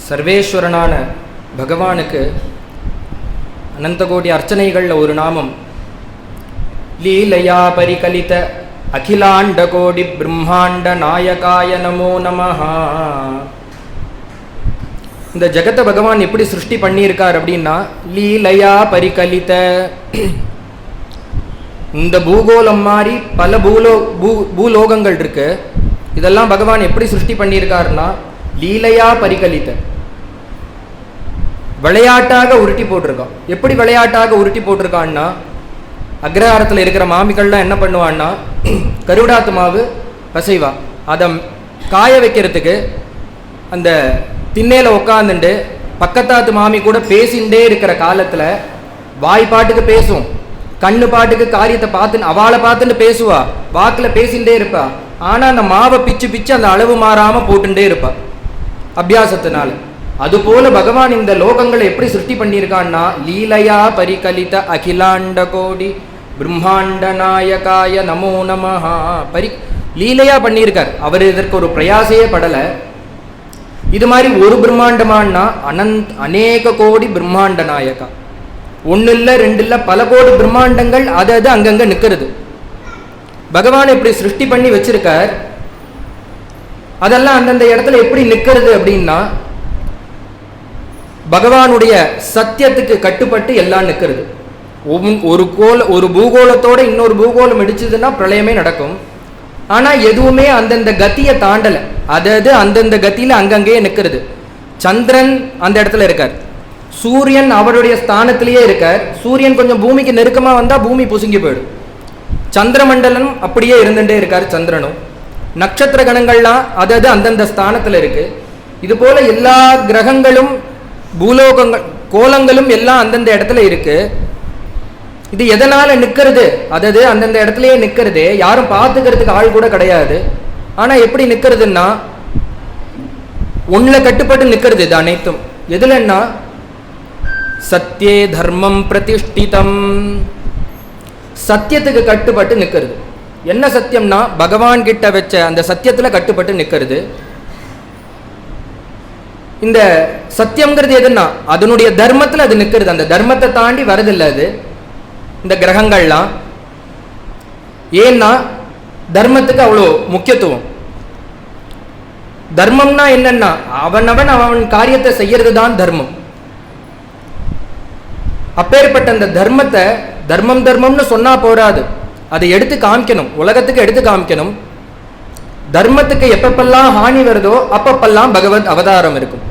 சர்வேஸ்வரனான பகவானுக்கு அனந்த கோடி அர்ச்சனைகளில் ஒரு நாமம் லீலையா பரிகலித அகிலாண்ட கோடி பிரம்மாண்ட நாயகாய நமோ நமஹா. இந்த ஜெகத்தை பகவான் எப்படி சிருஷ்டி பண்ணியிருக்கார் அப்படின்னா, லீலையா பரிகலித, இந்த பூகோளம் மாதிரி பல பூலோகங்கள் இருக்கு. இதெல்லாம் பகவான் எப்படி சிருஷ்டி பண்ணியிருக்காருன்னா, லீலையா பரிகலித்த, விளையாட்டாக உருட்டி போட்டிருக்கான். எப்படி விளையாட்டாக உருட்டி போட்டிருக்கான்னா, அக்ரஹாரத்தில் இருக்கிற மாமிகள்லாம் என்ன பண்ணுவான்னா, கருடாத்து மாவு பசைவா அதை காய வைக்கிறதுக்கு அந்த திண்ணையில் உட்காந்துட்டு பக்கத்தாத்து மாமி கூட பேசிகிட்டே இருக்கிற காலத்தில் வாய் பாட்டுக்கு பேசும், கண்ணு பாட்டுக்கு காரியத்தை பார்த்துன்னு அவளை பார்த்துட்டு பேசுவா, வாக்கில் பேசிகிட்டே இருப்பா. ஆனால் அந்த மாவை பிச்சு பிச்சு அந்த அளவு மாறாமல் போட்டுட்டே இருப்பா அபியாசத்தினால. அதுபோல பகவான் இந்த லோகங்களை எப்படி சிருஷ்டி பண்ணியிருக்கான்னா, லீலையா பரிகலித அகிலாண்ட கோடி பிரம்மாண்ட நாயகாய நமோ நமஹா. லீலையா பண்ணியிருக்கார். அவர் இதற்கு ஒரு பிரயாசையே படலை. இது மாதிரி ஒரு பிரம்மாண்டமானா அநேக கோடி பிரம்மாண்ட நாயகா, ஒன்று இல்லை ரெண்டு இல்லை பல கோடி பிரம்மாண்டங்கள் அது அங்கங்கே நிற்கிறது. பகவான் இப்படி சிருஷ்டி பண்ணி வச்சிருக்கார். அதெல்லாம் அந்தந்த இடத்துல எப்படி நிற்கிறது அப்படின்னா, பகவானுடைய சத்தியத்துக்கு கட்டுப்பட்டு எல்லாம் நிற்கிறது. ஒரு பூகோளத்தோட இன்னொரு பூகோளம் இடிச்சதுன்னா பிரளயமே நடக்கும். ஆனால் எதுவுமே அந்தந்த கத்தியை தாண்டலை. அது அந்தந்த கத்தியில் அங்கங்கேயே நிற்கிறது. சந்திரன் அந்த இடத்துல இருக்கார், சூரியன் அவருடைய ஸ்தானத்திலேயே இருக்கார். சூரியன் கொஞ்சம் பூமிக்கு நெருக்கமாக வந்தால் பூமி புசுங்கி போயிடும். சந்திரமண்டலம் அப்படியே இருந்துட்டே இருக்கார். சந்திரனும் நட்சத்திர கணங்கள்லாம் அது அந்தந்த ஸ்தானத்தில் இருக்கு. இது போல எல்லா கிரகங்களும் பூலோகங்கள் கோலங்களும் எல்லாம் அந்தந்த இடத்துல இருக்கு. இது எதனால நிற்கிறது? அது அந்தந்த இடத்துலயே நிற்கிறது. யாரும் பார்த்துக்கிறதுக்கு ஆள் கூட கிடையாது. ஆனா எப்படி நிற்கிறதுன்னா, ஒன்னுல கட்டுப்பட்டு நிற்கிறது. இது அனைத்தும் எதுலன்னா, சத்தியே தர்மம் பிரதிஷ்டிதம், சத்தியத்துக்கு கட்டுப்பட்டு நிற்கிறது. என்ன சத்தியம்னா, பகவான் கிட்ட வச்ச அந்த சத்தியத்துல கட்டுப்பட்டு நிற்கிறது. இந்த சத்தியம்ங்கிறது எதுன்னா, அதனுடைய தர்மத்தில் அது நிற்கிறது. அந்த தர்மத்தை தாண்டி வரதில்லை அது இந்த கிரகங்கள்லாம். ஏன்னா தர்மத்துக்கு அவ்வளோ முக்கியத்துவம். தர்மம்னா என்னன்னா, அவன் காரியத்தை செய்யறது தான் தர்மம். அப்பேற்பட்ட அந்த தர்மத்தை தர்மம்னு சொன்னா போராது, அதை எடுத்து காமிக்கணும், உலகத்துக்கு எடுத்து காமிக்கணும். தர்மத்துக்கு எப்பப்பெல்லாம் ஹானி வருதோ அப்பப்பெல்லாம் பகவத் அவதாரம் இருக்கும்.